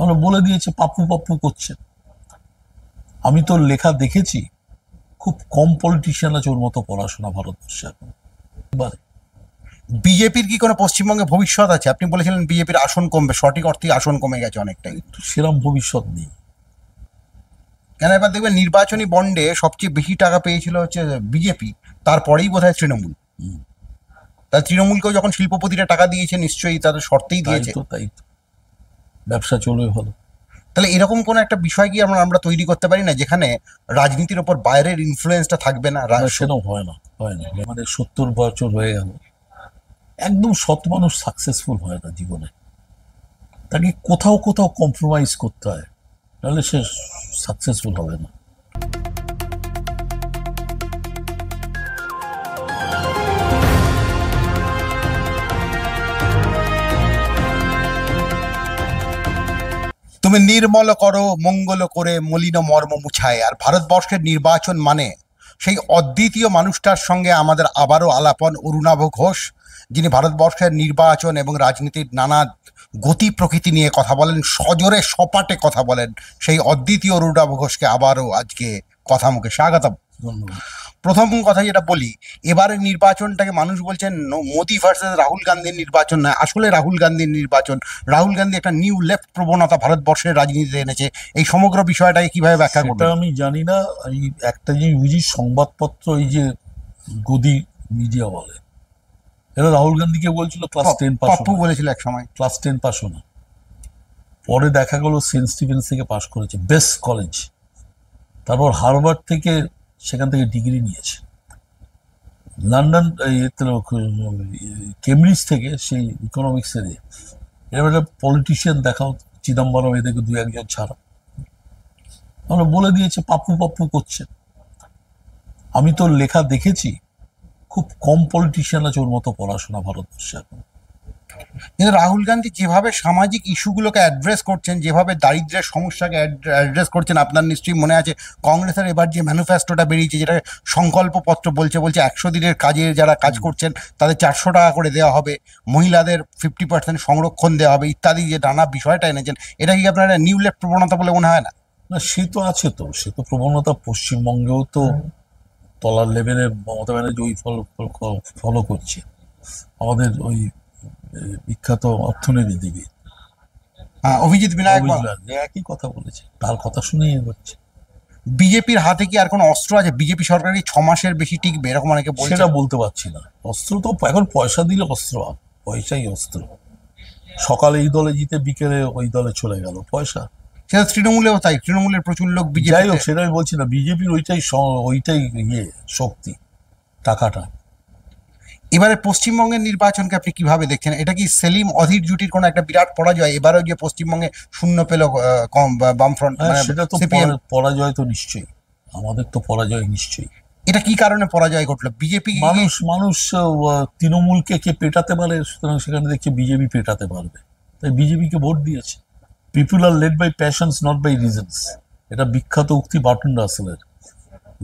আমরা বলে দিয়েছে পাপ্পু পাপ্পু করছে। আমি তোর লেখা দেখেছি, খুব কম পলিটিশিয়ান আছে ওর মতো পড়াশোনা ভারতবর্ষে এখন। এবারে বিজেপির কি কোনো পশ্চিমবঙ্গে ভবিষ্যৎ আছে? আপনি বলেছিলেন বিজেপির আসন কমবে, সঠিক অর্থে আসন কমে গেছে অনেকটাই। তো সেরম ভবিষ্যৎ নেই। কেন এবার দেখবেন নির্বাচনী বন্ডে সবচেয়ে বেশি টাকা পেয়েছিল হচ্ছে বিজেপি, তারপরেই বোধহয় তৃণমূল। তা তৃণমূলকেও যখন শিল্পপতিরা টাকা দিয়েছে নিশ্চয়ই তাদের শর্তেই তাই দিয়েছে। তো, তাই তো, ব্যবসা চলবে ভালো। তাহলে এরকম কোন একটা বিষয় কি আমরা আমরা তৈরি করতে পারি না যেখানে রাজনীতির ওপর বাইরের ইনফ্লুয়েন্সটা থাকবে না? না, সেরকম হয় না, হয় না। মানে 70 বছর হয়ে গেল, একদম সৎ মানুষ সাকসেসফুল হয় না জীবনে। তাকে কোথাও কোথাও কম্প্রোমাইজ করতে হয়, নাহলে সে সাকসেসফুল হবে না। তুমি নির্মল করো মঙ্গল করে মলিন মর্ম মুছায়। আর ভারতবর্ষের নির্বাচন মানে সেই অদ্বিতীয় মানুষটার সঙ্গে আমাদের আবারও আলাপন, অরুণাভ ঘোষ, যিনি ভারতবর্ষের নির্বাচন এবং রাজনীতির নানা গতি প্রকৃতি নিয়ে কথা বলেন, সজোরে সপাটে কথা বলেন। সেই অদ্বিতীয় অরুণাভ ঘোষকে আবারও আজকে কথা মুখে স্বাগতম। ধন্যবাদ। প্রথম কথা যেটা বলি, এবারের নির্বাচনটাকে মানুষ বলছেন মোদি ভার্সেস রাহুল গান্ধীর নির্বাচন নয়, আসলে রাহুল গান্ধীর নির্বাচন। রাহুল গান্ধী একটা নিউ লেফট প্রবণতা ভারতবর্ষের রাজনীতিতে এনেছে। এই সমগ্র বিষয়টাকে কিভাবে ব্যাখ্যা সেটা করবেন? আমি জানি না। এই একটা যে বুঝি সংবাদপত্র, এই যে গদি মিডিয়া বলে, এরা রাহুল গান্ধীকে বলছিল ক্লাস 10 পাস পপ্পু বলেছিল এক সময়। ক্লাস 10 পাস না। পরে দেখা গেল সেন্ট স্টিভেন্স থেকে পাশ করেছে, বেস্ট কলেজ। তারপর হার্ভার্ড থেকে, সেখান থেকে ডিগ্রি নিয়েছে। লন্ডন কেমব্রিজ থেকে সেই ইকোনমিক্সের। এরকম একটা পলিটিশিয়ান দেখাও, চিদম্বরম, এদেরকে দু একজন ছাড়া। আমরা বলে দিয়েছে পাপ্পু পাপ্পু করছে। আমি তোর লেখা দেখেছি, খুব কম পলিটিশিয়ান আছে ওর মতো পড়াশোনা ভারতবর্ষে এখন। কিন্তু রাহুল গান্ধী যেভাবে সামাজিক ইস্যুগুলোকে অ্যাড্রেস করছেন, যেভাবে দারিদ্র্যের সমস্যাকে অ্যাড্রেস করছেন, আপনার নিশ্চয়ই মনে আছে কংগ্রেসের এবার যে ম্যানিফেস্টোটা বেরিয়েছে, যেটা সংকল্পপত্র বলছে 100 দিনের কাজে যারা কাজ করছেন তাদের 400 টাকা করে দেওয়া হবে, মহিলাদের 50% সংরক্ষণ দেওয়া হবে, ইত্যাদি যে নানা বিষয়টা এনেছেন, এটা কি আপনার নিউ লেফট প্রবণতা বলে মনে হয় না? না, সে তো আছে, তো সে তো প্রবণতা পশ্চিমবঙ্গেও তো তলার লেভেলে মমতা ব্যানার্জি ওই ফলো করছে। আমাদের ওই বিখ্যাত অর্থনীতিবিদ হ্যাঁ, অভিজিৎ বিনায়ক। একই কথা বলেছে, তার কথা শুনেই এগোচ্ছে। বিজেপির হাতে কি আর কোনো অস্ত্র আছে? বিজেপি সরকার কি 6 মাসের বেশি টিকবে এরকম অনেকে বলছে? সেটা বলতে পারছি না। অস্ত্র তো এখন পয়সা দিলে অস্ত্র, পয়সাই অস্ত্র। সকালে এই দলে জিতে বিকেলে ওই দলে চলে গেল, পয়সা। সেটা তৃণমূলেও তাই, তৃণমূলের প্রচুর লোক যাই বিজেপি। হোক, সেটা আমি বলছি না। বিজেপির ওইটাই ইয়ে শক্তি, টাকাটা। এবারে পশ্চিমবঙ্গের নির্বাচনকে আপনি কিভাবে দেখছেন? এটা কি সেলিম অধীর জুটির কোনো একটা বিরাট পরাজয়? এবারেও যে পশ্চিমবঙ্গে শূন্য পেল কম বামফ্রন্ট, হ্যাঁ, মানে সেটা তো সিপিএম, পরাজয় তো নিশ্চয়ই, আমাদের তো পরাজয় নিশ্চয়ই। এটা কি কারণে পরাজয় ঘটলো? বিজেপি মানুষ তৃণমূলকে কে পেটাতে পারে, সুতরাং সেখানে দেখছে বিজেপি পেটাতে পারবে, তাই বিজেপিকে ভোট দিয়েছে। People are led by passions, not by reasons. এটা বিখ্যাত উক্তি বার্টন রাসেলের।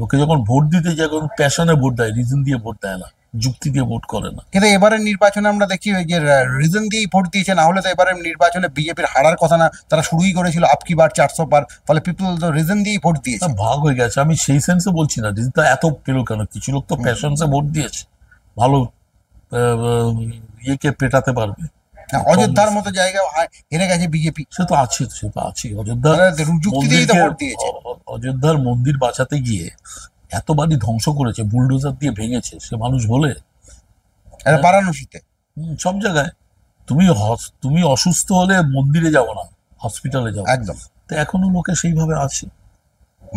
লোকে যখন ভোট দিতে যায়, কোনো প্যাশনে ভোট দেয়, রিজন দিয়ে ভোট দেয় না, যুক্তি দিয়ে ভোট করে না। কিন্তু এবারের নির্বাচনে আমরা দেখি ওই যে রিজন দিয়েই ভোট দিয়েছে, না হলে তো এবারের নির্বাচনে বিজেপির হারার কথা না। তারা শুরুই করেছিল আপকি বার 400 পার, ফলে পিপুল তো রিজন দিয়েই ভোট দিয়েছে। ভাগ হয়ে গেছে, আমি সেই সেন্সে বলছি না। রিজনটা এত পেলো কেন? কিছু লোক তো প্যাশনসে ভোট দিয়েছে, ভালো ইয়েকে পেটাতে পারবে। অযোধ্যার মতো জায়গায় হেরে গেছে বিজেপি। সে তো আছে, সে তো আছে। অযোধ্যার যুক্তি দিয়েই তো ভোট দিয়েছে। অযোধ্যার মন্দির বাঁচাতে গিয়ে এত বাড়ি ধ্বংস করেছে, বুলডোজার দিয়ে ভেঙেছে, সে মানুষ বলে? এটা বারাণসীতে সব জায়গায়। তুমি অসুস্থ হলে মন্দিরে যাও না, হসপিটালে যাও। একদম। তো এখনো লোকে সেইভাবে আছে।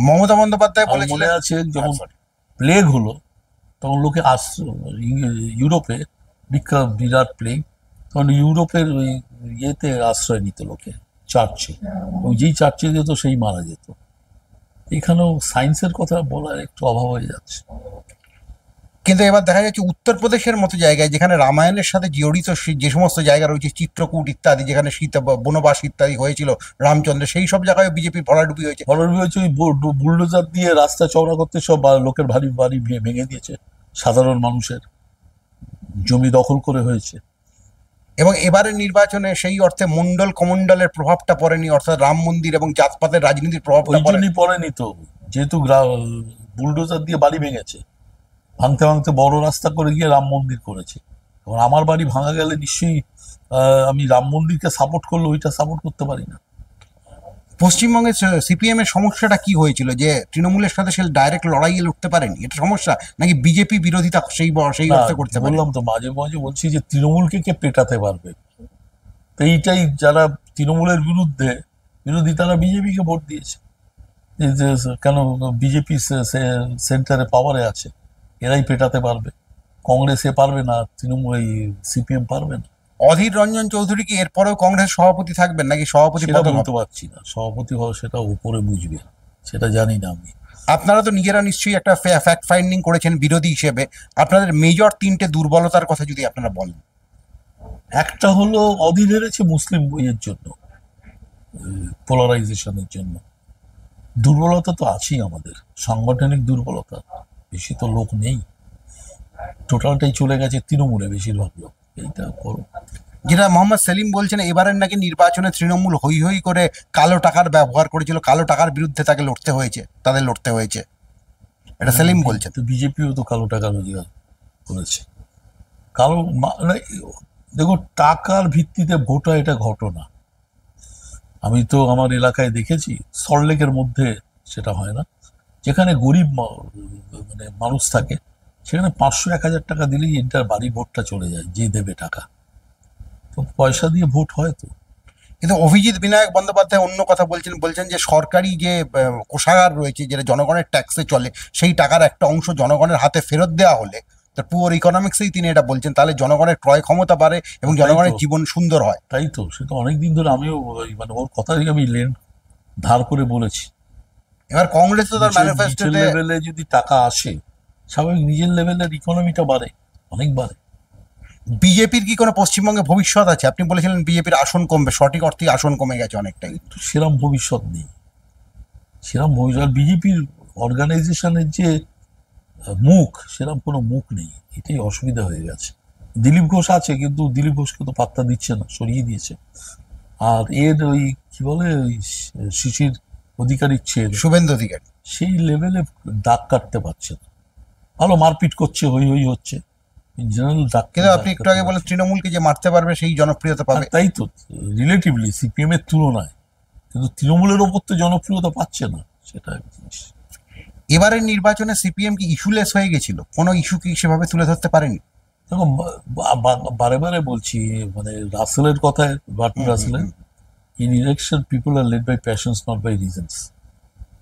মমতা বন্দ্যোপাধ্যায় আমার মনে বলেছিলেন। আছে যখন প্লেগ হলো, তখন লোকে ইউরোপে বিরাট প্লেগ, তখন ইউরোপের ওই ইয়েতে আশ্রয় নিত লোকে, চার্চে। ওই যেই চার্চে যেত সেই মারা যেত। এখানেও সায়েন্সের কথা বলার একটু অভাব হয়ে যাচ্ছে। কিন্তু এবার দেখা যাচ্ছে উত্তরপ্রদেশের মতো জায়গায়, যেখানে রামায়ণের সাথে জড়িত যে সমস্ত জায়গা রয়েছে, চিত্রকূট ইত্যাদি, যেখানে সীতা বনবাস ইত্যাদি হয়েছিল রামচন্দ্র, সেই সব জায়গায় বিজেপির ভরাডুবি হয়েছে। ভরাডুবি হয়েছে, ওই বুলডোজার দিয়ে রাস্তা চওড়া করতে সব লোকের বাড়ি বাড়ি ভেঙে দিয়েছে, সাধারণ মানুষের জমি দখল করে হয়েছে। এবং এবারের নির্বাচনে সেই অর্থে মন্ডল কমন্ডলের প্রভাবটা পড়েনি, অর্থাৎ রাম মন্দির এবং জাতপাতের রাজনীতির প্রভাবটা ওই পড়ে। জন্যই পড়েনি তো, যেহেতু বুলডোজার দিয়ে বাড়ি ভেঙেছে, ভাঙতে ভাঙতে বড় রাস্তা করে গিয়ে রাম মন্দির করেছে। এবং আমার বাড়ি ভাঙা গেলে নিশ্চয়ই আমি রাম মন্দিরকে সাপোর্ট করলে ওইটা সাপোর্ট করতে পারি না। পশ্চিমবঙ্গে সিপিএম এর সমস্যাটা কি হয়েছিল যে তৃণমূলের সাথে সে ডাইরেক্ট লড়াইয়ে লড়তে পারেনি, এটা সমস্যা নাকি বিজেপি বিরোধিতা সেই না, অর্থে করতে পারে? বললাম তো, মাঝে মাঝে বলছি যে তৃণমূলকে কে পেটাতে পারবে, তো এইটাই যারা তৃণমূলের বিরোধী তারা বিজেপিকে ভোট দিয়েছে। এই যে কেন বিজেপি সেন্টারে পাওয়ারে আছে, এরাই পেটাতে পারবে, কংগ্রেসে পারবে না, তৃণমূল এই সিপিএম পারবে না। অধীর রঞ্জন চৌধুরী কি এরপরেও কংগ্রেস সভাপতি থাকবেন নাকি সভাপতি সেটা পদ হবে? বলতে পারছি না, সভাপতি হওয়া সেটা উপরে বুঝবে, সেটা জানি না আমি। আপনারা তো নিজেরা নিশ্চয়ই একটা ফ্যাক্ট ফাইন্ডিং করেছেন বিরোধী হিসেবে, আপনাদের মেজর 3টে দুর্বলতার কথা যদি আপনারা বলেন। একটা হলো অধীর হেরেছে মুসলিম বইয়ের জন্য, পোলারাইজেশনের জন্য। দুর্বলতা তো আছেই আমাদের, সাংগঠনিক দুর্বলতা, বেশি তো লোক নেই, টোটালটাই চলে গেছে তৃণমূলে বেশিরভাগ লোক, এইটা করো। যেটা মোহাম্মদ সেলিম বলছেন এবারের নাকি নির্বাচনে তৃণমূল হই হই করে কালো টাকার ব্যবহার করেছিল, কালো টাকার বিরুদ্ধে তাদের লড়তে হয়েছে, এটা সেলিম বলছেন। তো বিজেপিও তো কালো টাকা রোজগার করেছে। কালো মানে দেখো, টাকার ভিত্তিতে ভোট হয় এটা ঘটনা। আমি তো আমার এলাকায় দেখেছি, সল্টলেকের মধ্যে সেটা হয় না, যেখানে গরিব মানে মানুষ থাকে, সেখানে 500-1000 টাকা দিলেই এন্টার বাড়ি ভোটটা চলে যায়, যে দেবে টাকা, তো পয়সা দিয়ে ভোট হয় তো। কিন্তু অভিজিৎ বিনায়ক বন্দ্যোপাধ্যায় অন্য কথা বলছেন যে সরকারি যে কোষাগার রয়েছে, যেটা জনগণের ট্যাক্সে চলে, সেই টাকার একটা অংশ জনগণের হাতে ফেরত দেওয়া হলে, তার পুয়ার ইকোনমিক্সেই তিনি এটা বলছেন, তাহলে জনগণের ক্রয় ক্ষমতা বাড়ে এবং তাই জনগণের তো। জীবন সুন্দর হয়। তাই তো, সেটা অনেকদিন ধরে আমিও মানে ওর কথাই আমি ধার করে বলেছি। এবার কংগ্রেস তো তার ম্যানিফেস্টোতে লেভেলে যদি টাকা আসে, স্বাভাবিক নিজের লেভেলের ইকোনমিটা বাড়ে, অনেক বাড়ে। বিজেপির কি কোনো পশ্চিমবঙ্গে ভবিষ্যৎ আছে? আপনি বলেছিলেন বিজেপির আসন কমবে, সঠিক অর্থে আসন কমে গেছে অনেকটাই। তো সেরম ভবিষ্যৎ নেই, সেরম ভবিষ্যৎ বিজেপির অর্গানাইজেশনের যে মুখ, সেরম কোনো মুখ নেই, এটাই অসুবিধা হয়ে গেছে। দিলীপ ঘোষ আছে, কিন্তু দিলীপ ঘোষকে তো পাত্তা দিচ্ছে না, সরিয়ে দিয়েছে। আর এর ওই কি বলে, ওই শিশির অধিকারীর ছেলে, শুভেন্দু অধিকারী সেই লেভেলে দাগ কাটতে পারছে না। ভালো মারপিট করছে, হই হই হচ্ছে, ইন জেনারেল দাগ। কিন্তু আপনি একটু আগে বলেন তৃণমূলকে যে মারতে পারবে সেই জনপ্রিয়তা পাবে। তাই তো, রিলেটিভলি সিপিএম এর তুলনায়, কিন্তু তৃণমূলের ওপর তো জনপ্রিয়তা পাচ্ছে না, সেটা এক জিনিস। এবারের নির্বাচনে সিপিএম কি ইস্যুলেস হয়ে গেছিল? কোনো ইস্যু কি সেভাবে তুলে ধরতে পারেনি? দেখো, বারে বারে বলছি, মানে রাসেলের কথায়, বার্টন রাসেলের, in election people are led by passions not by reasons.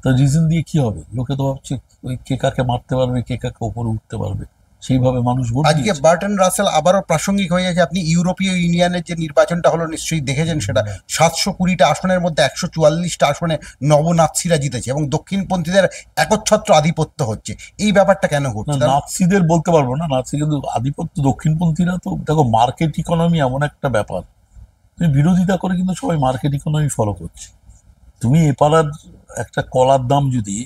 তা রিজন দিয়ে কি হবে? লোকে তো ভাবছে ওই কে কাকে মারতে পারবে, কে কাকে ওপরে উঠতে পারবে, সেইভাবে মানুষ ভোট আজকে দিয়েছে। বার্টন রাসেল আবারও প্রাসঙ্গিক হয়ে গেছে। আপনি ইউরোপীয় ইউনিয়নের যে নির্বাচনটা হলো নিশ্চয়ই দেখেছেন, সেটা 720টা আসনের মধ্যে 144টা আসনে নবনাৎসিরা জিতেছে এবং দক্ষিণপন্থীদের একচ্ছত্র আধিপত্য হচ্ছে। এই ব্যাপারটা কেন না, ঘটছে? নাৎসিদের বলতে পারবো না, নাৎসি কিন্তু আধিপত্য, দক্ষিণপন্থীরা তো দেখো, মার্কেট ইকোনমি এমন একটা ব্যাপার, তুমি বিরোধিতা করে কিন্তু সবাই মার্কেট ইকোনমি ফলো করছে। তুমি এপাড়ার একটা কলার দাম যদি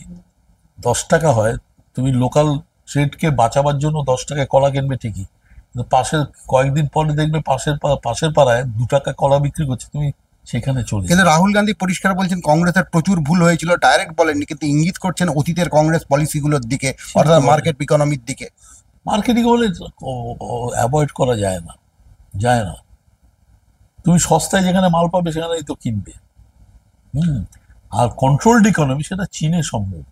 10 টাকা হয়, তুমি লোকাল ট্রেডকে বাঁচাবার জন্য 10 টাকায় কলা কিনবে ঠিকই, কিন্তু পাশের কয়েকদিন পরে দেখবে পাশের পাড়ায় 2 টাকা কলা বিক্রি করছে, তুমি সেখানে চলে কিন্তু রাহুল গান্ধী পরিষ্কার বলছেন কংগ্রেসের প্রচুর ভুল হয়েছিল, ডাইরেক্ট বলেননি, কিন্তু ইঙ্গিত করছেন অতীতের কংগ্রেস পলিসিগুলোর দিকে, অর্থাৎ মার্কেট ইকোনমির দিকে। মার্কেটিং হলে অ্যাভয়েড করা যায় না, যায় না। তুমি সস্তায় যেখানে মাল পাবে সেখানেই তো কিনবে। হুম। আর কন্ট্রোলড ইকোনমি সেটা চীনে সম্ভব,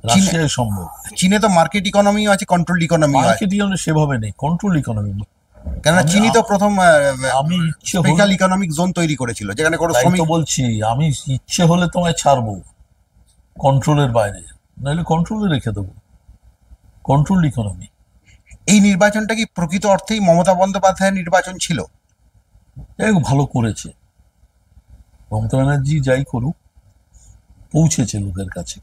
রাশিয়ায় সম্ভব। চীনে তো মার্কেট ইকোনমিও আছে, কন্ট্রোল ইকোনমি হয়, মার্কেট ইকোনমি সেভাবে নেই, কন্ট্রোল ইকোনমি। কেননা চীনই তো প্রথম আমি ইচ্ছে স্পেশাল হলে, ইকোনমিক জোন তৈরি করেছিল, যেখানে কোনো তাই শ্রমিক। তো বলছি, আমি ইচ্ছে হলে তোমায় ছাড়বো কন্ট্রোলের বাইরে, নাহলে কন্ট্রোলে রেখে দেবো, কন্ট্রোল ইকোনমি। এই নির্বাচনটা কি প্রকৃত অর্থেই মমতা বন্দ্যোপাধ্যায়ের নির্বাচন ছিল? যাই হোক, ভালো করেছে মমতা ব্যানার্জি, যাই করুক পৌঁছেছে লোকের কাছে,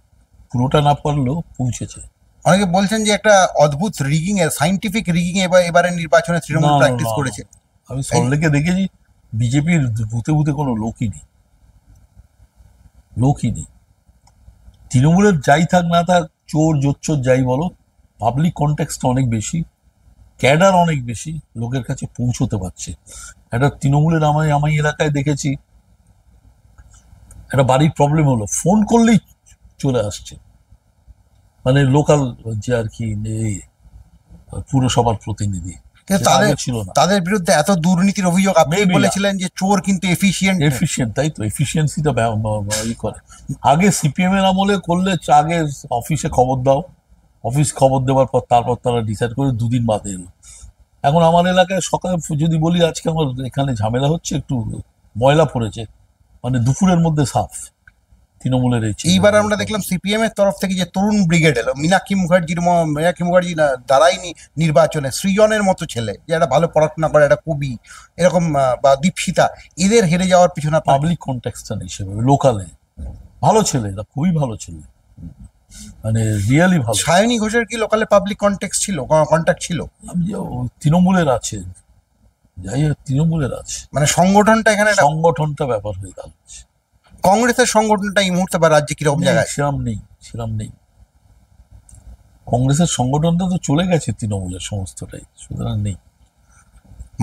পুরোটা না পারলেও পৌঁছেছে। অনেকে বলছেন যে একটা অদ্ভুত রিগিং এ, সাইন্টিফিক রিগিং এবারের নির্বাচনে তৃণমূল না, না, প্র্যাকটিস না, করেছে। আমি সল্টলেকে দেখেছি, বিজেপির বুথে বুথে কোনো লোকই নেই, লোকই নেই। তৃণমূলের যাই থাক না থাক, চোর জোচ্চোর যাই বলো, পাবলিক কন্টেক্সটা অনেক বেশি, ক্যাডার অনেক বেশি, লোকের কাছে পৌঁছতে পারছে। একটা তৃণমূলের আমি এলাকায় দেখেছি, একটা বাড়ির প্রবলেম হলো, ফোন করলেই চলে আসছে, মানে লোকাল যে আর কি পুরসভার প্রতিনিধি, কিন্তু সেটা তাদের আগে ছিল না। তাদের বিরুদ্ধে এত দুর্নীতির অভিযোগ, আপনি Maybe. বলেছিলেন যে চোর কিন্তু এফিশিয়েন্ট। এফিসিয়েন্ট, তাই তো, এফিসিয়েন্সিটা ই করে। আগে সিপিএম এর আমলে করলে আগে অফিসে খবর দাও, অফিস খবর দেওয়ার পর তারপর তারা ডিসাইড করে দুদিন বাদে এলো। এখন আমার এলাকায় সকালে যদি বলি আজকে আমার এখানে ঝামেলা হচ্ছে, একটু ময়লা পড়েছে, মানে দুপুরের মধ্যে সাফ, তৃণমূলের এই এইবার আমরা দেখলাম সিপিএম এর তরফ থেকে যে তরুণ ব্রিগেড এলো, মীনাক্ষী মুখার্জি দাঁড়ায়নি নির্বাচনে, সৃজনের মতো ছেলে যে একটা ভালো পড়াশোনা করে, একটা কবি এরকম, বা দীপশিতা, এদের হেরে যাওয়ার পিছনে পাবলিক কন্টেক্সটা নেই সেভাবে লোকালে। ভালো ছেলে, এরা খুবই ভালো ছেলে, মানে রিয়েলি ভালো। সায়নী ঘোষের কি লোকালে পাবলিক কন্টেক্ট ছিল, কন্ট্যাক্ট ছিল? আমি যে তৃণমূলের আছে, যাই হোক তৃণমূলের আছে, মানে সংগঠনটা এখানে একটা, সংগঠনটা ব্যাপার হয়ে দাঁড়াচ্ছে। কংগ্রেসের সংগঠনটা এই মুহূর্তে বা রাজ্যে কিরকম জায়গায়? সেরাম নেই। কংগ্রেসের সংগঠনটা তো চলে গেছে তৃণমূলের সমস্তটাই, সুতরাং নেই।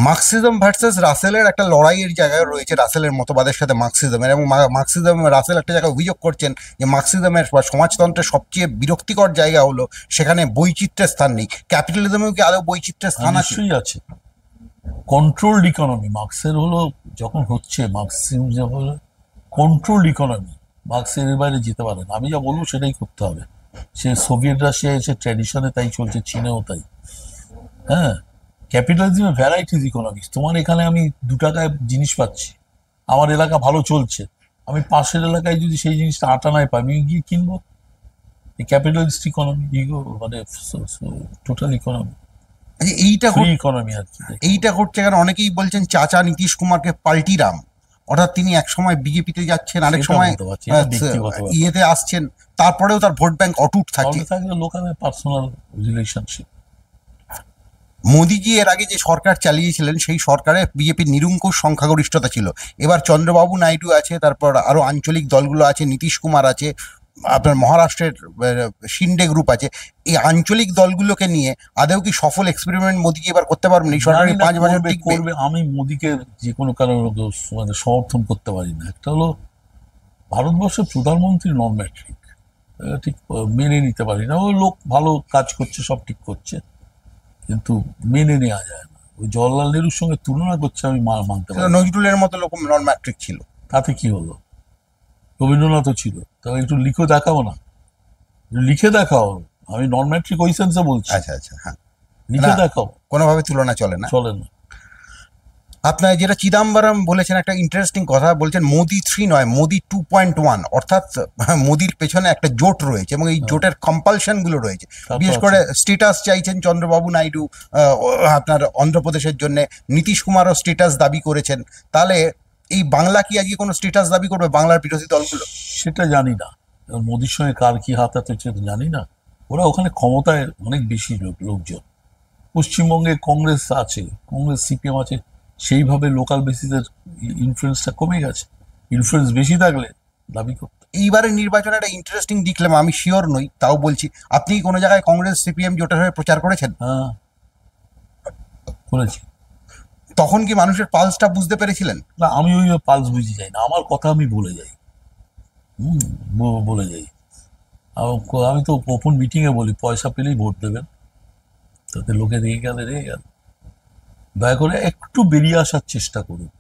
মার্কসিজম ভার্সেস রাসেলের একটা লড়াইয়ের জায়গায় রয়েছে, রাসেলের মতবাদের সাথে মার্কসিজমের, এবং মার্কসিজম রাসেল একটা জায়গায় অভিযোগ করছেন যে মার্কসিজমের বা সমাজতন্ত্রের সবচেয়ে বিরক্তিকর জায়গা হলো সেখানে বৈচিত্র্যের স্থান নেই। ক্যাপিটালিজমেও কি আদৌ বৈচিত্র্যের স্থান আছে? নিশ্চয়ই আছে। কন্ট্রোলড ইকোনমি মার্কসের হলো, যখন হচ্ছে মার্কসিজম যখন কন্ট্রোলড ইকোনমি, মার্কসের বাইরে যেতে পারে না। আমি যা বলবো সেটাই করতে হবে। সে সোভিয়েত রাশিয়া এসে ট্র্যাডিশনে তাই চলছে, চীনেও তাই। হ্যাঁ, ক্যাপিটালিজমে ভ্যারাইটিস ইকোনমিক্স। তোমার এখানে আমি 2 টাকায় জিনিস পাচ্ছি, আমার এলাকা ভালো চলছে, আমি পাশের এলাকায় যদি সেই জিনিসটা 8 আনায় পাই, আমি গিয়ে কিনবো। এই ক্যাপিটালিস্ট ইকোনমি, মানে টোটাল ইকোনমি, আচ্ছা, এইটা ফ্রি ইকোনমি আর কি। এইটা করছে কেন? অনেকেই বলছেন চাচা নীতিশ কুমারকে পাল্টিরাম, অর্থাৎ তিনি এক সময় বিজেপিতে যাচ্ছেন, আরেক সেটা সময় বলতে পারছি, এটা ব্যক্তিগত ব্যাপার। ইয়েতে আসছেন, তারপরেও তার ভোট ব্যাংক অটুট থাকে। তাহলে থাকলে লোকালের পার্সোনাল রিলেশনশিপ। মোদিজি এর আগে যে সরকার চালিয়েছিলেন সেই সরকারে বিজেপির নিরঙ্কুশ সংখ্যাগরিষ্ঠতা ছিল। এবার চন্দ্রবাবু নাইডু আছে, তারপর আরো আঞ্চলিক দলগুলো আছে, নীতিশ কুমার আছে, আপনার মহারাষ্ট্রের শিন্ডে গ্রুপ আছে। এই আঞ্চলিক দলগুলোকে নিয়ে আদৌ কি সফল এক্সপেরিমেন্ট মোদিজি এবার করতে পারবেন? এই সরকার জানি না 5 বছর করবে টিকবে? করবে। আমি মোদিকে যে কোনো কারণে মানে সমর্থন করতে পারি না। একটা হলো ভারতবর্ষের প্রধানমন্ত্রী নন ম্যাট্রিক, ঠিক মেনে নিতে পারি না। ওই লোক ভালো কাজ করছে, সব ঠিক করছে, কিন্তু মেনে নেওয়া যায় না। ওই জওয়াহরলাল নেহরুর সঙ্গে তুলনা করছে, আমি মানতে পারি না। নজরুলের মতো লোক নন ম্যাট্রিক ছিল। তাতে কি হলো? রবীন্দ্রনাথও ছিল। তবে একটু লিখে দেখাও না, লিখে দেখাও। আমি নন ম্যাট্রিক ওই সেন্সে বলছি, আচ্ছা আচ্ছা, হ্যাঁ, লিখে না, দেখাও। কোনোভাবে তুলনা চলে না। চলে না। আপনার যেটা চিদাম্বরম বলেছেন, একটা ইন্টারেস্টিং কথা বলছেন, মোদি 3 নয়, মোদি 2.1, অর্থাৎ মোদির পেছনে একটা জোট রয়েছে এবং এই জোটের কম্পালশন গুলো রয়েছে। তা তো বিশেষ আছে। করে স্টেটাস চাইছেন চন্দ্রবাবু নাইডু আপনার অন্ধ্রপ্রদেশের জন্য, নীতিশ কুমারও স্টেটাস দাবি করেছেন। তাহলে এই বাংলা কি আজকে কোনো স্টেটাস দাবি করবে, বাংলার বিরোধী দলগুলো? সেটা জানি না, এবার মোদির সঙ্গে কার কি হাত আছে সেটা জানি না। ওরা ওখানে ক্ষমতায় অনেক বেশি লোকজন। পশ্চিমবঙ্গে কংগ্রেস আছে, কংগ্রেস সিপিএম আছে, সেইভাবে লোকাল বেসিসের ইনফ্লুয়েন্সটা কমে গেছে। ইনফ্লুয়েন্স বেশি থাকলে দাবি করতে। এইবারের নির্বাচনে একটা ইন্টারেস্টিং দেখলাম, আমি শিওর নই তাও বলছি, আপনি কোনো জায়গায় কংগ্রেস সিপিএম জোটের হয়ে প্রচার করেছেন? হ্যাঁ, করেছি। তখন কি মানুষের পালসটা বুঝতে পেরেছিলেন? না, আমি ওই পালস বুঝি যাই না, আমার কথা আমি বলে যাই। বলে যাই। আমি তো ওপেন মিটিংয়ে বলি, পয়সা পেলেই ভোট দেবেন, তাতে লোকে রেগে গেলে রেগে গেল। দয়া করে একটু বেরিয়ে আসার চেষ্টা করুন।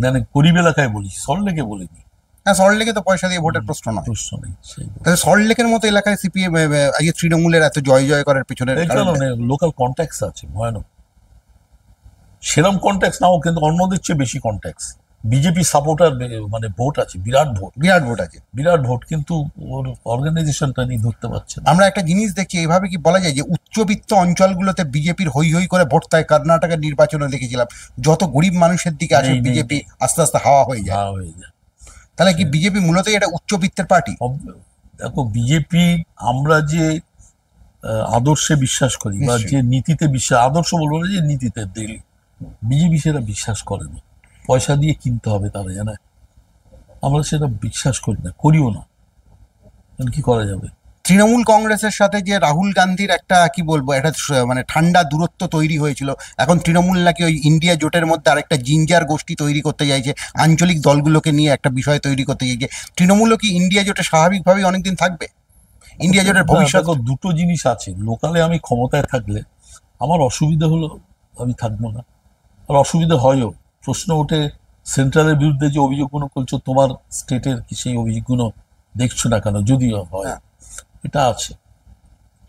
মানে গরিব এলাকায় বলি, সল্টলেকে বলিনি। হ্যাঁ, সল্টলেকে তো পয়সা দিয়ে ভোটের প্রশ্ন নয়। প্রশ্ন নেই সেই। তাহলে সল্টলেকের মতো এলাকায় সিপিএম আজকে তৃণমূলের এত জয় জয় করার পিছনে এই কারণে লোকাল কন্ট্যাক্টস আছে ভয়ানক। সেরম কন্ট্যাক্টস নাও, কিন্তু অন্যদের চেয়ে বেশি কন্ট্যাক্টস। বিজেপি সাপোর্টার মানে ভোট আছে, বিরাট ভোট, বিরাট ভোট আছে। বিরাট ভোট, কিন্তু ওর অর্গানাইজেশনটা নিয়ে ধরতে পারছে না। আমরা একটা জিনিস দেখছি, এইভাবে কি বলা যায় যে উচ্চবিত্ত অঞ্চলগুলোতে বিজেপির হই হই করে ভোট হয়? কর্ণাটকের নির্বাচনে দেখেছিলাম, যত গরিব মানুষের দিকে আসে নেই, নেই, বিজেপি নেই। আস্তে আস্তে হাওয়া হয়ে যায়। হ্যাঁ, হয়ে যায়। তাহলে কি বিজেপি মূলতই একটা উচ্চবিত্তের পার্টি? দেখো, বিজেপি, আমরা যে আদর্শে বিশ্বাস করি বা নিশ্চয়ই। যে নীতিতে বিশ্বাস, আদর্শ বলবো না, যে নীতিতে দিল, বিজেপি সেটা বিশ্বাস করে না। পয়সা দিয়ে কিনতে হবে তারা, জানে। আমরা সেটা বিশ্বাস করি না, করিও না। কি করা যাবে? তৃণমূল কংগ্রেসের সাথে যে রাহুল গান্ধীর একটা কি বলবো একটা মানে ঠান্ডা দূরত্ব তৈরি হয়েছিল, এখন তৃণমূল নাকি ওই ইন্ডিয়া জোটের মধ্যে আরেকটা জিঞ্জার গোষ্ঠী তৈরি করতে চাইছে, আঞ্চলিক দলগুলোকে নিয়ে একটা বিষয় তৈরি করতে চাইছে। তৃণমূলও কি ইন্ডিয়া জোটে স্বাভাবিকভাবেই অনেকদিন থাকবে? ইন্ডিয়া জোটের ভবিষ্যৎ দেখো, দুটো জিনিস আছে। লোকালে আমি ক্ষমতায় থাকলে আমার অসুবিধা হলো আমি থাকবো না, আর অসুবিধা হয়ও। প্রশ্ন ওঠে সেন্ট্রালের বিরুদ্ধে যে অভিযোগগুলো করছো, তোমার স্টেটের কি সেই অভিযোগগুলো দেখছো না কেন? যদিও হয়, হ্যাঁ। এটা আছে।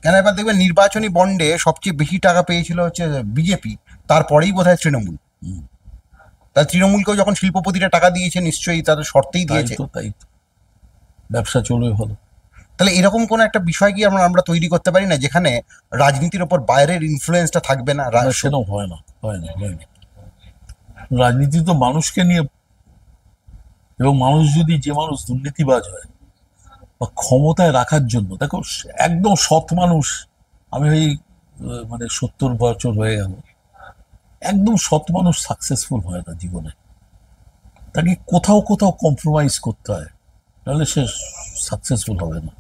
কেন এবার দেখবেন নির্বাচনী বন্ডে সবচেয়ে বেশি টাকা পেয়েছিল হচ্ছে বিজেপি, তারপরেই বোধহয় তৃণমূল। হুম, তা তৃণমূলকেও যখন শিল্পপতিরা টাকা দিয়েছে নিশ্চয়ই তাদের শর্তেই তাই দিয়েছে। তো, তাই তো, ব্যবসা চলবে ভালো। তাহলে এরকম কোনো একটা বিষয় কি আমরা আমরা তৈরি করতে পারি না, যেখানে রাজনীতির ওপর বাইরের ইনফ্লুয়েন্সটা থাকবে না? না, সেটাও হয় না, হয় না, হয় না। রাজনীতি তো মানুষকে নিয়ে, এবং মানুষ যদি, যে মানুষ দুর্নীতিবাজ হয় বা ক্ষমতায় রাখার জন্য, দেখো একদম সৎ মানুষ, আমি ওই মানে 70 বছর হয়ে গেল, একদম সৎ মানুষ সাকসেসফুল হয় না জীবনে। তাকে কোথাও কোথাও কম্প্রোমাইজ করতে হয়, নাহলে সে সাকসেসফুল হবে না।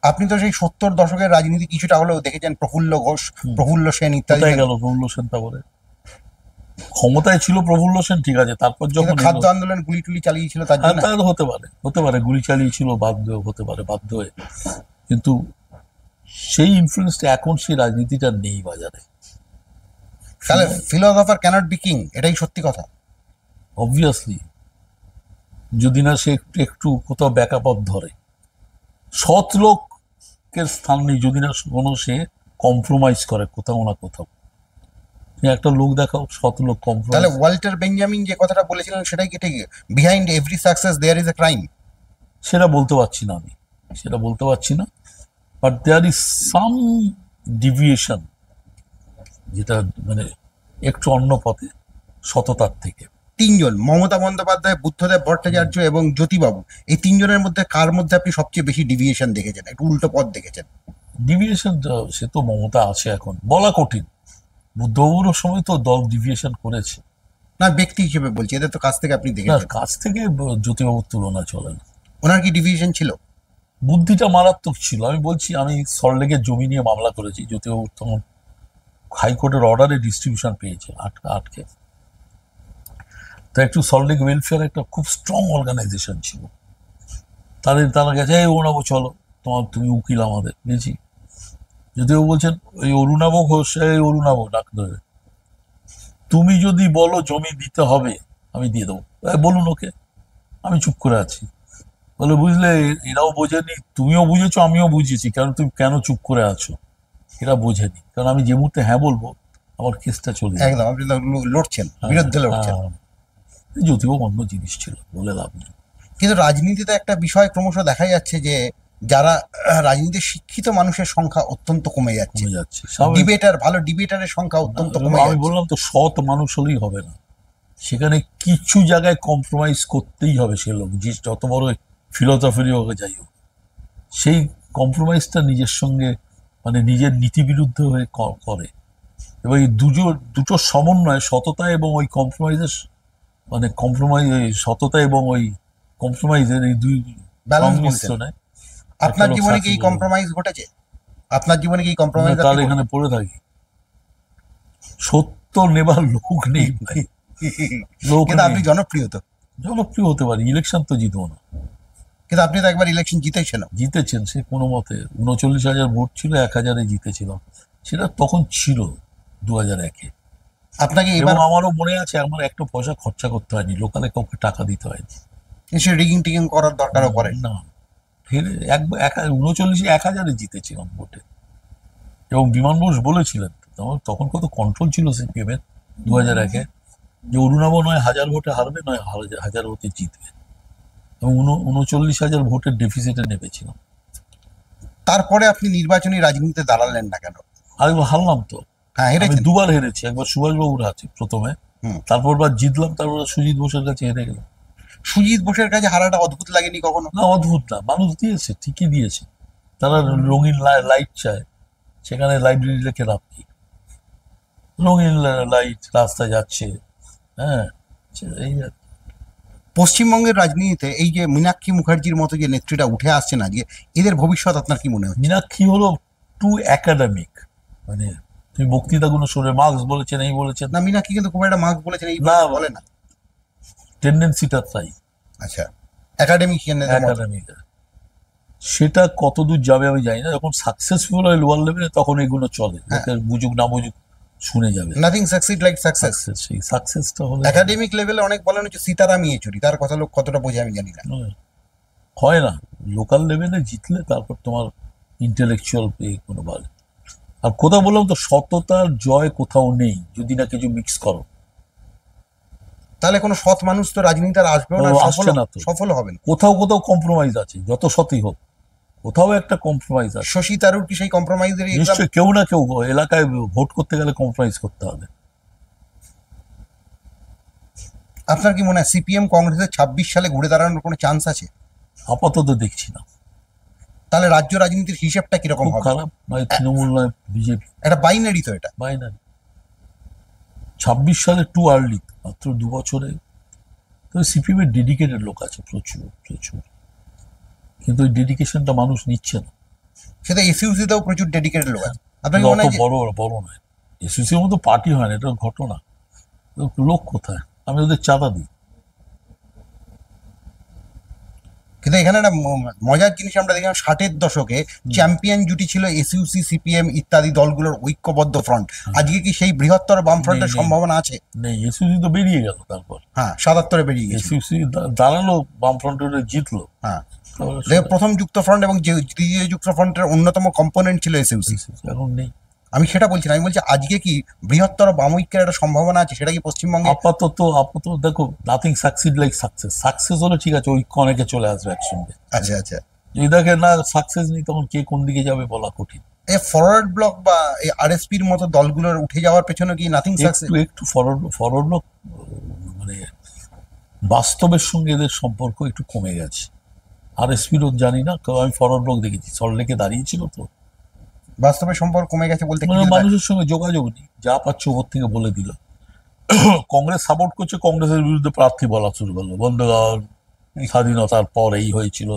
আপনি তো সেই 70 দশকের রাজনীতি কিছুটা হলেও দেখেছেন, প্রফুল্ল ঘোষ, প্রফুল্ল সেন ইত্যাদি। কোথায় গেল প্রফুল্ল সেন? তারপরে ক্ষমতায় ছিল প্রফুল্ল সেন, ঠিক আছে, তারপর কিন্তু যখন খাদ্য এলো, আন্দোলন গুলি টুলি চালিয়েছিল তার হ্যাঁ জন্য। তা হতে পারে, হতে পারে গুলি চালিয়েছিল, বাধ্য হতে পারে, বাধ্য হয়ে। কিন্তু সেই ইনফ্লুয়েন্সটা এখন সেই রাজনীতিটা নেই বাজারে। তাহলে ফিলোসফার ক্যানট বি কিং, এটাই সত্যি কথা। অবভিয়াসলি, যদি না সে একটু একটু কোথাও ব্যাকআপ ধরে, সৎ লোকের স্থান নেই যদি না কোনো সে কম্প্রোমাইজ করে কোথাও না কোথাও। তুমি একটা লোক দেখাও, সৎ লোক তাহলে কম্প্রোমাইজ। ওয়াল্টার বেঞ্জামিন যে কথাটা বলেছিলেন সেটাই কি ঠিক, behind every success there is a crime? সেটা বলতে পারছি না আমি, সেটা বলতে পারছি না, but there is some deviation, যেটা মানে একটু অন্য পথে, সততার থেকে। তিনজন, মমতা বন্দ্যোপাধ্যায়, বুদ্ধদেব ভট্টাচার্য এবং জ্যোতিবাবু, এই তিনজনের মধ্যে কার মধ্যে আপনি সবচেয়ে বেশি ডিভিয়েশন দেখেছেন, একটু উল্টো পথ দেখেছেন? ডিভিয়েশন সে তো মমতা আছে, এখন বলা কঠিন। বুদ্ধবাবুর সময় তো দল ডিভিয়েশন করেছে। না, ব্যক্তি হিসেবে বলছি, এদের তো কাছ থেকে আপনি না, দেখেছেন। কাছ থেকে জ্যোতিবাবুর তুলনা চলে না। ওনার কি ডিভিয়েশন ছিল? বুদ্ধিটা মারাত্মক ছিল। আমি বলছি, আমি সল্টলেকের জমি নিয়ে মামলা করেছি, জ্যোতিবাবু তখন হাইকোর্টের অর্ডারে ডিস্ট্রিবিউশন পেয়েছে আটকে। তো একটু সল্টলেক ওয়েলফেয়ার একটা খুব স্ট্রং অর্গানাইজেশন ছিল, তারা গেছে, এই অরুণাভ চলো, তুমি উকিল আমাদের, গেছি। যদিও বলছেন ওই অরুণাভ ঘোষ, এই অরুণাভ ডাক ধরে, তুমি যদি বলো জমি দিতে হবে আমি দিয়ে দেবো, বলুন ওকে। আমি চুপ করে আছি। বলে, বুঝলে, এরাও বোঝেনি, তুমিও বুঝেছো, আমিও বুঝেছি, কারণ তুমি কেন চুপ করে আছো। এরা বোঝেনি, কারণ আমি যে মুহূর্তে হ্যাঁ বলবো আমার কেসটা চলে যাবে। একদম, আপনি তো লড়ছেন, বিরুদ্ধে লড়ছেন। যদিও অন্য জিনিস ছিল, বলে লাভ নেই। কিন্তু রাজনীতিতে একটা বিষয় ক্রমশ দেখা যাচ্ছে যে যারা রাজনীতির শিক্ষিত মানুষের সংখ্যা অত্যন্ত কমে যাচ্ছে। কমে যাচ্ছে, স্বাভাবিক। ডিবেটার, ভালো ডিবেটারের সংখ্যা অত্যন্ত কমে আমি যাচ্ছে। বললাম তো, সৎ মানুষ হলেই হবে না, সেখানে কিছু জায়গায় কম্প্রোমাইজ করতেই হবে। সে লোক যে যত বড় ফিলোসফারি হোক, যাই হোক, সেই কম্প্রোমাইজটা নিজের সঙ্গে, মানে নিজের নীতি বিরুদ্ধে হয়ে করে। এবং এই দুটো সমন্বয়, সততা এবং ওই কম্প্রোমাইজের, মানে সততা এবং ওই কম্প্রোমাইজের এই দুই ব্যালেন্স বলছেন। সংমিশ্রণে আপনার জীবনে কি কম্প্রোমাইজ ঘটেছে? আপনার জীবনে কি কম্প্রোমাইজ? তার এখানে পড়ে থাকি, সত্য নেবার লোক নেই ভাই, লোক কিন্তু আপনি নেই। জনপ্রিয় তো। জনপ্রিয় হতে পারি, ইলেকশন তো জিতবো না। কিন্তু আপনি তো একবার ইলেকশন জিতেছেন। জিতেছেন সে কোনো মতে, 39,000 ভোট ছিল, 1,000-এ জিতেছিলাম। সেটা তখন ছিল 2001-এ। আপনাকে এবং এবার আমারও মনে আছে, আমার একটা পয়সা খরচা করতে হয়নি, লোকালে কাউকে টাকা দিতে হয়নি। নিশ্চয়ই রিগিং টিগিং করার দরকারও পড়ে না, হেরে 39-এ 1,000-এ জিতেছিলাম ভোটে। এবং বিমান বোস বলেছিলেন, তখন কত কন্ট্রোল ছিল সিপিএম এর 2001-এ, যে অরুণাভ নয় 1000 ভোটে হারবে, নয় 1000 ভোটে জিতবে। এবং 39,000 ভোটের ডেফিসিটে নেমেছিলাম। তারপরে আপনি নির্বাচনী রাজনীতিতে দাঁড়ালেন না কেন? আরেকবার হারলাম তো। হ্যাঁ, আমি হেরেছেন। দুবার হেরেছি, একবার সুভাষবাবুর হাতে প্রথমে, হুম। তারপর জিতলাম, তারপর সুজিত বোসের কাছে হেরে গেলাম। সুজিত বোসের কাছে হারাটা অদ্ভুত লাগেনি কখনো? না, অদ্ভুত না, মানুষ দিয়েছে, ঠিকই দিয়েছে। তারা রঙিন লাইট চায়, সেখানে লাইব্রেরি রেখে লাভ কি? রঙিন লাইট রাস্তায় যাচ্ছে, হ্যাঁ, এই আর কি। পশ্চিমবঙ্গের রাজনীতিতে এই যে মীনাক্ষী মুখার্জির মতো যে নেত্রীরা উঠে আসছেন আজকে, এদের ভবিষ্যৎ আপনার কি মনে হয়? মীনাক্ষী হলো টু একাডেমিক, মানে তুমি বক্তৃতাগুলো শুনে মার্কস বলেছেন এই বলেছেন, না, মীনাক্ষী কিন্তু খুব একটা মার্ক বলেছেন এই না, বলে না। টেন্ডেন্সিটা তাই আচ্ছা, একাডেমিশিয়ানদের মতো। একাডেমিক। সেটা কতদূর যাবে আমি জানি না। যখন সাকসেসফুল হয় লোয়ার লেভেলে তখন এগুলো চলে, লোকের বুঝুক না বুঝুক শুনে যাবে। Nothing succeed like success. সেই সাকসেসটা হলে একাডেমিক লেভেলে অনেক বলেন হচ্ছে সীতারাম ইয়েচুরি, তার কথা লোক কতটা বোঝে আমি জানি না। হয় না, লোকাল লেভেলে জিতলে তারপর তোমার ইন্টেলেকচুয়াল কোনো বলে। আর কোথাও বললাম তো, সততার জয় কোথাও নেই যদি না কিছু মিক্স করো। তাহলে কোনো সৎ মানুষ তো রাজনীতি আর আসবেও না, আসছে না তো। সফল হবেন। কোথাও কোথাও কম্প্রোমাইজ আছে, যত সতই হোক কোথাও একটা কম্প্রোমাইজ আছে। শশী থারুর কি সেই কম্প্রোমাইজের নিশ্চয়ই কেউ না কেউ এলাকায় ভোট করতে গেলে কম্প্রোমাইজ করতে হবে। আপনার কি মনে হয় সিপিএম কংগ্রেসের 26 সালে ঘুরে দাঁড়ানোর কোনো চান্স আছে? আপাতত দেখছি না। তাহলে রাজ্য রাজনীতির হিসেবটা কিরকম খুব হবে? খারাপ, নয় তৃণমূল নয় বিজেপি, একটা বাইনারি তো এটা। বাইনারি। 26 সালে টু আর্লি, মাত্র 2 বছরে। তবে সিপিএম এর ডেডিকেটেড লোক আছে প্রচুর প্রচুর, কিন্তু ওই ডেডিকেশনটা মানুষ নিচ্ছে না। সেটা এসইউসিতেও প্রচুর ডেডিকেটেড লোক আছে। আপনার কি মনে অত হয় যে বড় বড় নয়, এসইসির মতো পার্টি হয় না, এটা ঘটনা। লোক কোথায়, আমি ওদের চাঁদা দিই। কিন্তু এখানে একটা মজার জিনিস আমরা দেখলাম, 60-এর দশকে চ্যাম্পিয়ন জুটি ছিল এসইউসি, সিপিএম ইত্যাদি দলগুলোর ঐক্যবদ্ধ ফ্রন্ট। আজকে কি সেই বৃহত্তর বাম ফ্রন্টের সম্ভাবনা আছে? নেই, এসইসি তো বেরিয়ে গেল, তারপর হ্যাঁ 77-এ বেরিয়ে গেছে। এসইসি দাঁড়ালো, বামফ্রন্টের জিতলো। হ্যাঁ, প্রথম যুক্ত ফ্রন্ট এবং দ্বিতীয় যুক্ত ফ্রন্টের অন্যতম কম্পোনেন্ট ছিল এসইউসি। এখন নেই। আমি সেটা বলছি না, আমি বলছি আজকে কি বৃহত্তর বাম ঐক্যের একটা সম্ভাবনা আছে? সেটা কি পশ্চিমবঙ্গে? আপাতত দেখো, nothing succeed like success. Success হলে ঠিক আছে, ঐক্য অনেকে চলে আসবে একসঙ্গে। আচ্ছা আচ্ছা। যদি দেখে না সাকসেস নেই, তখন কে কোন দিকে যাবে বলা কঠিন। এই ফরওয়ার্ড ব্লক বা এই আরএসপির মতো দলগুলোর উঠে যাওয়ার পেছনে কি নাথিং সাকসেস? একটু ফরওয়ার্ড ব্লক, মানে বাস্তবের সঙ্গে এদের সম্পর্ক একটু কমে গেছে। আর এসপির জানি না, কারণ আমি ফরওয়ার্ড ব্লক দেখেছি, সল্টলেকে দাঁড়িয়েছিল তো। বাস্তবে সম্পর্ক কমে গেছে বলতে কি? মানুষের সঙ্গে যোগাযোগ নেই, যা পাচ্ছে ওপর থেকে বলে দিল। কংগ্রেস সাপোর্ট করছে, কংগ্রেসের বিরুদ্ধে প্রার্থী বলা শুরু করলো, বন্ধুগণ স্বাধীনতার পর এই হয়েছিল।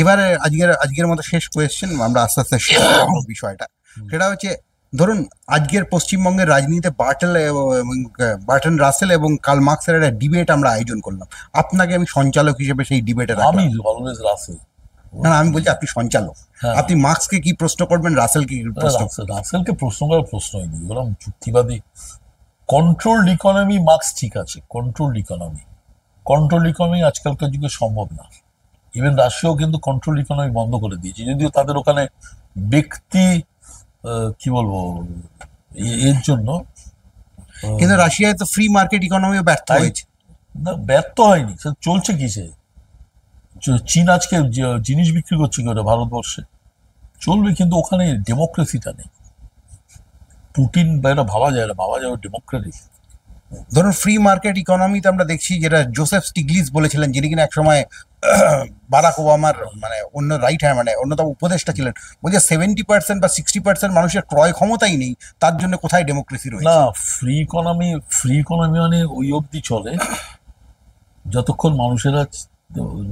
এবারে আজকের মতো শেষ কোয়েশ্চেন, আমরা আস্তে আস্তে শেষ করবো বিষয়টা। সেটা হচ্ছে, ধরুন আজকের পশ্চিমবঙ্গের রাজনীতিতে বার্টন রাসেল এবং কার্ল মার্কসের একটা ডিবেট আমরা আয়োজন করলাম। আপনাকে আমি সঞ্চালক হিসেবে সেই ডিবেটে আমি অলওয়েজ রাসেল। না, আমি বলছি আপনি সঞ্চালক। হ্যাঁ। আপনি মার্কসকে কি প্রশ্ন করবেন, রাসেলকে কি প্রশ্ন? রাসেলকে প্রশ্ন করার প্রশ্নই নেই, ওরকম যুক্তিবাদী। কন্ট্রোলড ইকোনমি মার্কস ঠিক আছে, কন্ট্রোলড ইকোনমি আজকালকার যুগে সম্ভব না। ইভেন রাশিয়াও কিন্তু কন্ট্রোল ইকোনমি বন্ধ করে দিয়েছে, যদিও তাদের ওখানে ব্যক্তি কি বলবো এর জন্য। কিন্তু রাশিয়ায় তো ফ্রি মার্কেট ইকোনমিও ব্যর্থ হয়েছে। না, ব্যর্থ হয়নি, সে চলছে কিসে? চীন আজকে জিনিস বিক্রি করছে কি ওটা ভারতবর্ষে? চলবে, কিন্তু ওখানে ডেমোক্রেসিটা নেই। পুটিন বা এটা ভাবা যায় ডেমোক্রেটিক। ধরুন ফ্রি মার্কেট ইকোনমিতে আমরা দেখছি, যেটা জোসেফ স্টিগলিস বলেছিলেন, যিনি কিনা একসময় বারাক ওবামার মানে অন্য রাইট হ্যান্ড, মানে অন্যতম উপদেষ্টা ছিলেন, বলছে 70% বা 60% মানুষের ক্রয় ক্ষমতাই নেই, তার জন্য কোথায় ডেমোক্রেসি রয়েছে? না, ফ্রি ইকোনমি মানে ওই অবধি চলে যতক্ষণ মানুষেরা,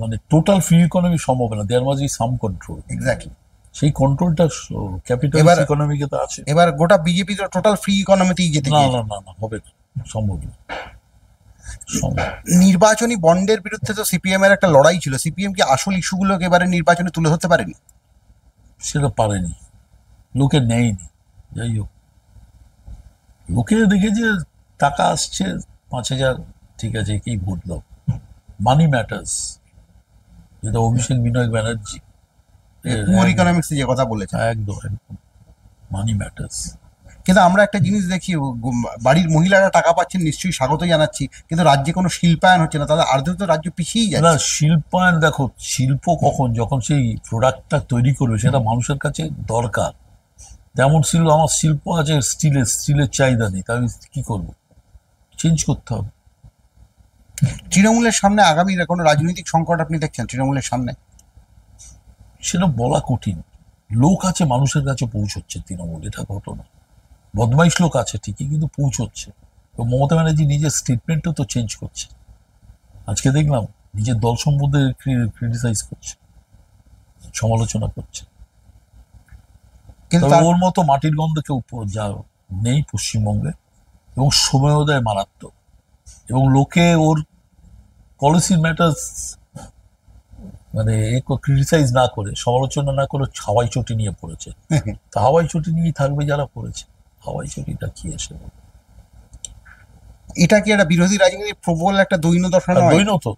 মানে টোটাল ফ্রি ইকোনমি সম্ভব না, দেয়ার মাঝে সাম কন্ট্রোল। এক্স্যাক্টলি, সেই কন্ট্রোলটা ক্যাপিটালিস্ট ইকোনমিকে তো আছে। এবার গোটা বিজেপি তো টোটাল ফ্রি ইকোনমিতেই যেতে না চাইছে। না না না, হবে না, সম্ভব না। নির্বাচনী বন্ডের বিরুদ্ধে তো সিপিএম এর একটা লড়াই ছিল। সিপিএম কি আসল ইস্যুগুলোকে এবারে নির্বাচনে তুলে ধরতে পারেনি? সেটা পারেনি, লোকে নেয়নি। যাই হোক, লোকে দেখে যে টাকা আসছে 5,000, ঠিক আছে, কি ভোট দাও। মানি ম্যাটার্স, যেটা অভিষেক বিনয় ব্যানার্জি পুয়ার ইকোনমিক্স যে কথা বলেছে, একদম মানি ম্যাটার্স। কিন্তু আমরা একটা জিনিস দেখি, বাড়ির মহিলারা টাকা পাচ্ছেন, নিশ্চয়ই স্বাগত জানাচ্ছি, কিন্তু রাজ্যে কোনো শিল্পায়ন হচ্ছে না, তাদের আর্ধেক তো রাজ্য পিছিয়েই না, যাচ্ছে। শিল্পায়ন দেখো, শিল্প কখন, যখন সেই প্রোডাক্টটা তৈরি করবে সেটা মানুষের কাছে দরকার। যেমন আমার শিল্প আছে, স্টিলের চাহিদা নেই, তা আমি কি করবো? চেঞ্জ করতে হবে। তৃণমূলের সামনে আগামী কোনো রাজনৈতিক সংকট আপনি দেখছেন তৃণমূলের সামনে? সেটা বলা কঠিন। লোক আছে, মানুষের কাছে পৌঁছচ্ছে তৃণমূল, এটা ঘটনা। বদমাইশ লোক আছে ঠিকই, কিন্তু পৌঁছচ্ছে। তো মমতা ব্যানার্জি নিজের স্টেটমেন্টও তো চেঞ্জ করছে। আজকে দেখলাম নিজের দল সম্বন্ধে ক্রিটিসাইজ করছে, সমালোচনা করছে। কিন্তু তবে ওর মতো মাটির গন্ধ কেউ যা নেই পশ্চিমবঙ্গে, এবং সময়ও দেয় মারাত্মক। এবং লোকে ওর পলিসি ম্যাটার্স মানে ক্রিটিসাইজ না করে, সমালোচনা না করে হাওয়াই চটি নিয়ে পড়েছে। তা হাওয়াই চটি নিয়েই থাকবে যারা পড়েছে। হাওয়াই চটিটা কি এসে এটা কি একটা বিরোধী রাজনীতির প্রবল একটা দৈন্য দশা নয়? দৈন তো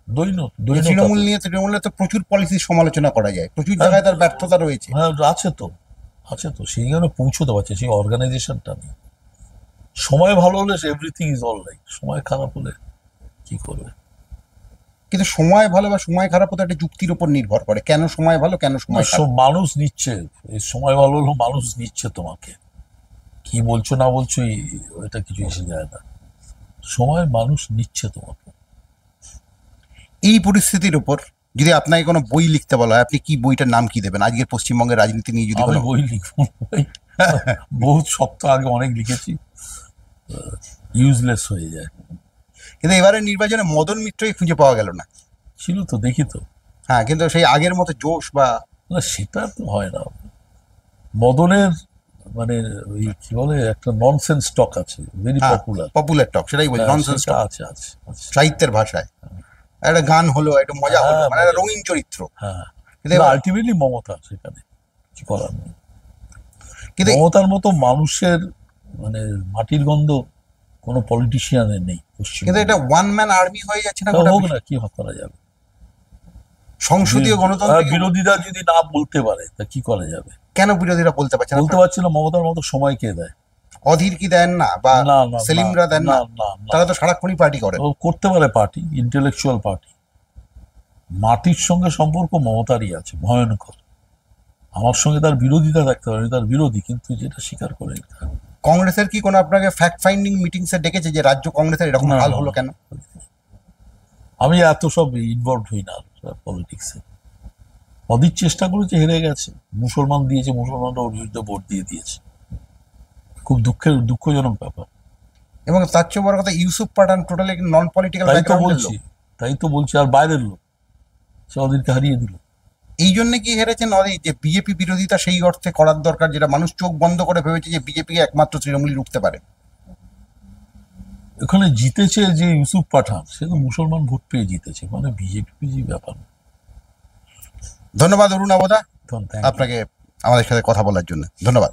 দৈন দৈন তৃণমূল নিয়ে তৃণমূলে তো প্রচুর পলিসির সমালোচনা করা যায়, প্রচুর জায়গায় তার ব্যর্থতা রয়েছে। হ্যাঁ আছে তো, আছে তো, সেই জন্য পৌঁছতে পারছে, সেই অর্গানাইজেশনটা নেই। সময় ভালো হলে এভরিথিং ইজ অল রাইট, সময় খারাপ হলে কি করবে? কিন্তু সময় ভালো বা সময় খারাপ হতে একটা যুক্তির উপর নির্ভর করে, কেন সময় ভালো কেন সময় খারাপ। মানুষ নিচ্ছে, এই সময় ভালো হলো মানুষ নিচ্ছে তোমাকে, কি বলছো না বলছো এটা কিছু এসে যায় না, সময় মানুষ নিচ্ছে তোমাকে। এই পরিস্থিতির উপর যদি আপনাকে কোনো বই লিখতে বলা হয়, আপনি কি বইটার নাম কি দেবেন আজকের পশ্চিমবঙ্গের রাজনীতি নিয়ে? যদি আমি কোনো বই লিখবো ভাই, বহুত সপ্তাহ আগে অনেক লিখেছি, ইউজলেস হয়ে যায়। কিন্তু এবারে নির্বাচনে মদন মিত্রই খুঁজে পাওয়া গেল না। ছিল তো, দেখি তো। হ্যাঁ, কিন্তু সেই আগের মতো জোশ বা না, সেটা তো হয় না। মদনের মানে ওই কি বলে একটা ননসেন্স টক আছে, ভেরি পপুলার। পপুলার টক, সেটাই বলছি, ননসেন্স টক আছে আছে আছে। সাহিত্যের ভাষায়। একটা গান হলো, একটা মজা হলো, হ্যাঁ, মানে একটা রঙিন চরিত্র। হ্যাঁ, কিন্তু এবার- আলটিমেটলি মমতা সেখানে কিছু করার নেই। কিন্তু মমতার মতো মানুষের মানে মাটির গন্ধ কোনো পলিটিশিয়ানের নেই কিন্তু পশ্চিমবঙ্গে। এটা ওয়ান ম্যান আর্মি হয়ে যাচ্ছে না তা গোটা হোক বিষয়? না, কি করা যাবে? সংসদীয় আর গণতন্ত্র বিরোধীরা যদি না বলতে পারে তা কি করা যাবে? কেন বিরোধীরা বলতে পারছে না? বলতে পারছি না, মমতার মতো সময় কে দেয়? অধীর কি দেন না, বা না না সেলিমরা দেন না? না তারা তো সারাক্ষণই পার্টি করে। ও করতে পারে পার্টি, ইন্টেলেকচুয়াল পার্টি। মাটির সঙ্গে সম্পর্ক মমতারই আছে ভয়ঙ্কর। আমার সঙ্গে তার বিরোধিতা থাকতে পারে, আমি তার বিরোধী, কিন্তু যেটা স্বীকার করে নিতে হবে। কংগ্রেসের কি কোনো আপনাকে ফ্যাক্ট ফাইন্ডিং মিটিংসে ডেকেছে যে রাজ্য কংগ্রেসের এরকম না, হাল না, হলো না। কেন? আমি এত সব ইনভলভ হই না পলিটিক্সে। অধীর চেষ্টা করেছে, হেরে গেছে, মুসলমান দিয়েছে, মুসলমানরা ওর বিরুদ্ধে ভোট দিয়ে দিয়েছে। খুব দুঃখজনক ব্যাপার। এবং তার চেয়ে বড় কথা, ইউসুফ পাঠান টোটালি নন পলিটিক্যাল তাই তো ব্যাকগ্রাউন্ডের বলছি, লোক। তাই তো বলছি, আর বাইরের লোক, সে ওদেরকে হারিয়ে দিল। এই জন্য কি হেরেছেন অধীর, যে বিজেপি বিরোধিতা সেই অর্থে করার দরকার যেটা মানুষ চোখ বন্ধ করে ভেবেছে যে বিজেপি একমাত্র তৃণমূলই রুখতে পারে? এখানে জিতেছে যে ইউসুফ পাঠান, সে তো মুসলমান ভোট পেয়ে জিতেছে, মানে বিজেপি ব্যাপার। ধন্যবাদ অরুণ আবোদা Thank you. আপনাকে আমাদের সাথে কথা বলার জন্য। ধন্যবাদ।